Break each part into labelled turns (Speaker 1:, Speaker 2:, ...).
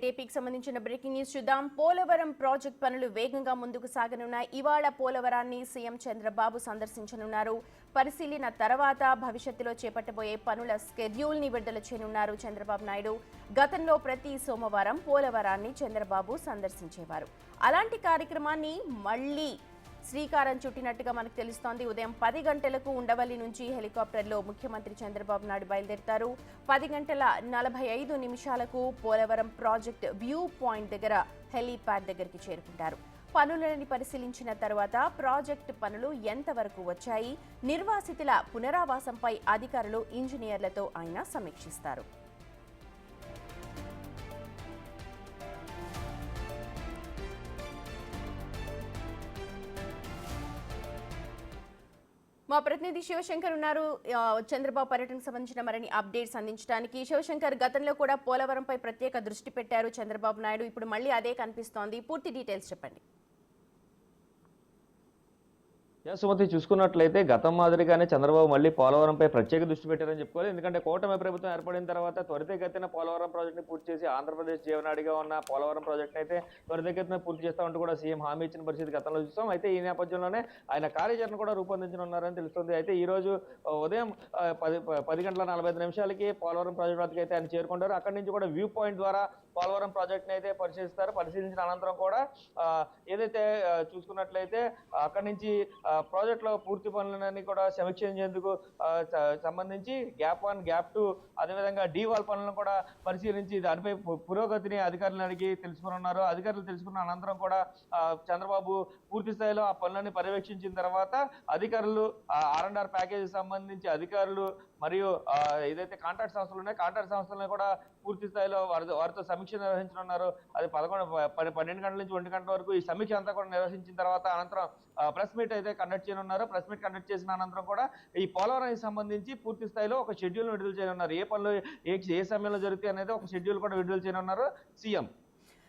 Speaker 1: ఏపీకి సంబంధించిన breaking news చూద్దాం. పోలవరం ప్రాజెక్ట్ పనులు వేగంగా ముందుకు సాగనున్నాయి. ఇవాళ పోలవరాన్ని సీఎం చంద్రబాబు సందర్శించనున్నారు. పరిశీలన తర్వాత భవిష్యత్తులో చేపట్టబోయే పనుల స్కెడ్యూల్ ని విడుదల చేయనున్నారు చంద్రబాబు నాయుడు. గతంలో ప్రతి సోమవారం పోలవరాన్ని చంద్రబాబు సందర్శించేవారు. అలాంటి కార్యక్రమాన్ని మళ్లీ శ్రీకారం చుట్టినట్టుగా మనకు తెలుస్తోంది. ఉదయం 10 గంటలకు ఉండవల్లి నుంచి హెలికాప్టర్లో ముఖ్యమంత్రి చంద్రబాబు నాయుడు బయలుదేరుతారు. 10 గంటల 45 నిమిషాలకు పోలవరం ప్రాజెక్ట్ వ్యూ పాయింట్ దగ్గర హెలీప్యాడ్ దగ్గరికి చేరుకుంటారు. పనులను పరిశీలించిన తర్వాత ప్రాజెక్టు పనులు ఎంతవరకు వచ్చాయి, నిర్వాసితుల పునరావాసంపై అధికారులు ఇంజనీర్లతో ఆయన సమీక్షిస్తారు. మా ప్రతినిధి శివశంకర్ ఉన్నారు చంద్రబాబు పర్యటనకు సంబంధించిన మరిన్ని అప్డేట్స్ అందించడానికి. శివశంకర్, గతంలో కూడా పోలవరంపై ప్రత్యేక దృష్టి పెట్టారు చంద్రబాబు నాయుడు. ఇప్పుడు మళ్ళీ అదే కనిపిస్తోంది. పూర్తి డీటెయిల్స్ చెప్పండి.
Speaker 2: సుమతి, చూసుకున్నట్లయితే గతం మాదిరిగానే చంద్రబాబు మళ్ళీ పోలవరంపై ప్రత్యేక దృష్టి పెట్టారని చెప్పుకోవాలి. ఎందుకంటే కూటమి ప్రభుత్వం ఏర్పడిన తర్వాత త్వరితగతిన పోలవరం ప్రాజెక్టుని పూర్తి చేసి ఆంధ్రప్రదేశ్ జీవనాడిగా ఉన్న పోలవరం ప్రాజెక్టును అయితే త్వరితగతిన పూర్తి చేస్తామంటూ కూడా సీఎం హామీ ఇచ్చిన పరిస్థితి గతంలో చూస్తాం. అయితే ఈ నేపథ్యంలోనే ఆయన కార్యాచరణ కూడా రూపొందించనున్నారని తెలుస్తుంది. అయితే ఈ రోజు ఉదయం 10 గంటల 45 నిమిషాలకి పోలవరం ప్రాజెక్టు వద్దకు అయితే ఆయన చేరుకుంటారు. అక్కడి నుంచి కూడా వ్యూ పాయింట్ ద్వారా పోలవరం ప్రాజెక్టుని అయితే పరిశీలిస్తారు. పరిశీలించిన అనంతరం కూడా ఏదైతే చూసుకున్నట్లయితే అక్కడి నుంచి ప్రాజెక్టులో పూర్తి పనులన్నీ కూడా సమీక్షించేందుకు సంబంధించి గ్యాప్ 1, గ్యాప్ 2 అదేవిధంగా డీవాల్ పనులను కూడా పరిశీలించి దానిపై పురోగతిని అధికారులను అడిగి తెలుసుకున్నారు. అధికారులు తెలుసుకున్న అనంతరం కూడా చంద్రబాబు పూర్తి స్థాయిలో ఆ పనులని పర్యవేక్షించిన తర్వాత అధికారులు R&R ప్యాకేజీ సంబంధించి అధికారులు మరియు ఏదైతే కాంట్రాక్ట్ సంస్థలు ఉన్నాయో కాంట్రాక్ట్ సంస్థలను కూడా పూర్తి స్థాయిలో వారితో సమీక్ష నిర్వహించనున్నారు. అది 12 గంటల నుంచి 1 గంటల వరకు ఈ సమీక్ష అంతా కూడా నిర్వహించిన తర్వాత అనంతరం ప్రెస్ మీట్ అయితే కండక్ట్ చేయనున్నారు. ప్రెస్ మీట్ కండక్ట్ చేసిన అనంతరం కూడా ఈ పోలవరానికి సంబంధించి పూర్తి స్థాయిలో ఒక షెడ్యూల్ విడుదల చేయనున్నారు. ఏ పనులు ఏ సమయంలో జరుగుతాయి అనేది ఒక షెడ్యూల్ కూడా విడుదల చేయనున్నారు CM.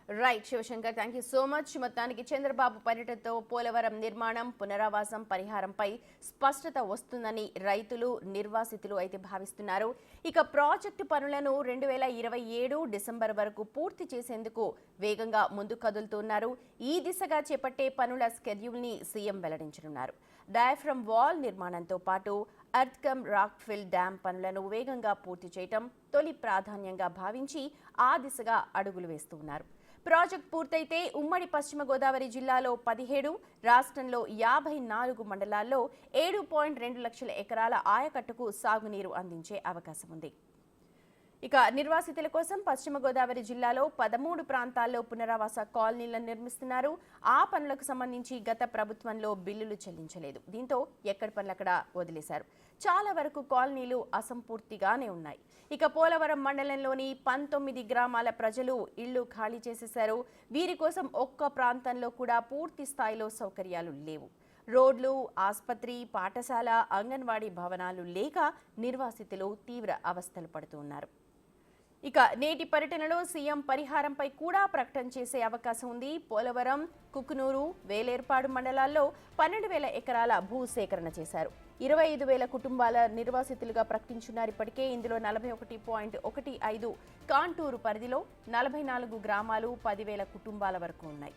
Speaker 1: Right Shivashankar, thank you so much. మొత్తానికి చంద్రబాబు పర్యటనతో పోలవరం నిర్మాణం, పునరావాసం, పరిహారంపై స్పష్టత వస్తుందని రైతులు, నిర్వాసితులు అయితే భావిస్తున్నారు. ఇక ప్రాజెక్టు పనులను 2027 డిసెంబర్ వరకు పూర్తి చేసేందుకు వేగంగా ముందుకు కదులుతున్నారు. ఈ దిశగా చేపట్టే పనుల స్కెడ్యూల్ని సీఎం వెల్లడించనున్నారు. డయాఫ్రమ్ వాల్ నిర్మాణంతో పాటు ఎర్త్కమ్ రాక్ఫిల్ డ్యాం పనులను వేగంగా పూర్తి చేయటం తొలి ప్రాధాన్యంగా భావించి ఆ దిశగా అడుగులు వేస్తున్నారు. ప్రాజెక్ట్ పూర్తయితే ఉమ్మడి పశ్చిమ గోదావరి జిల్లాలో 17, రాష్ట్రంలో 54 మండలాల్లో 7.2 లక్షల ఎకరాల ఆయకట్టుకు సాగునీరు అందించే అవకాశం ఉంది. ఇక నిర్వాసితుల కోసం పశ్చిమ గోదావరి జిల్లాలో 13 ప్రాంతాల్లో పునరావాస కాలనీలను నిర్మిస్తున్నారు. ఆ పనులకు సంబంధించి గత ప్రభుత్వంలో బిల్లులు చెల్లించలేదు. దీంతో ఎక్కడి పనులక్కడ వదిలేశారు. చాలా వరకు కాలనీలు అసంపూర్తిగానే ఉన్నాయి. ఇక పోలవరం మండలంలోని 19 గ్రామాల ప్రజలు ఇళ్లు ఖాళీ చేసేశారు. వీరి కోసం ఒక్క ప్రాంతంలో కూడా పూర్తి స్థాయిలో సౌకర్యాలు లేవు. రోడ్లు, ఆసుపత్రి, పాఠశాల, అంగన్వాడీ భవనాలు లేక నిర్వాసితులు తీవ్ర అవస్థలు పడుతున్నారు. ఇక నేటి పర్యటనలో సీఎం పరిహారంపై కూడా ప్రకటన చేసే అవకాశం ఉంది. పోలవరం, కుకునూరు, వేలేర్పాడు మండలాల్లో 12,000 ఎకరాల భూసేకరణ చేశారు. 25,000 కుటుంబాల నిర్వాసితులుగా ప్రకటించున్నారు. ఇప్పటికే ఇందులో 41.15 కాంటూరు పరిధిలో 44 గ్రామాలు 10,000 కుటుంబాల వరకు ఉన్నాయి.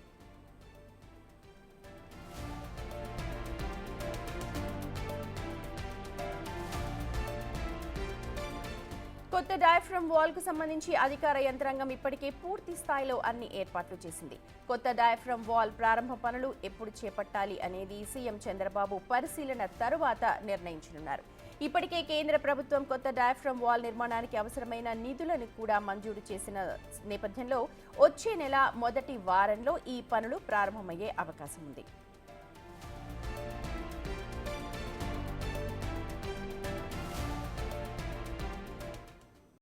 Speaker 1: కొత్త డయాఫ్రమ్ వాల్ కు సంబంధించి అధికార యంత్రాంగం ఇప్పటికే పూర్తి స్థాయిలో అన్ని ఏర్పాట్లు చేసింది. కొత్త డయాఫ్రమ్ వాల్ ప్రారంభ పనులు ఎప్పుడు చేపట్టాలి అనేది సీఎం చంద్రబాబు పరిశీలన తరువాత నిర్ణయించనున్నారు. ఇప్పటికే కేంద్ర ప్రభుత్వం కొత్త డయాఫ్రమ్ వాల్ నిర్మాణానికి అవసరమైన నిధులను కూడా మంజూరు చేసిన నేపథ్యంలో వచ్చే నెల మొదటి వారంలో ఈ పనులు ప్రారంభమయ్యే అవకాశం ఉంది.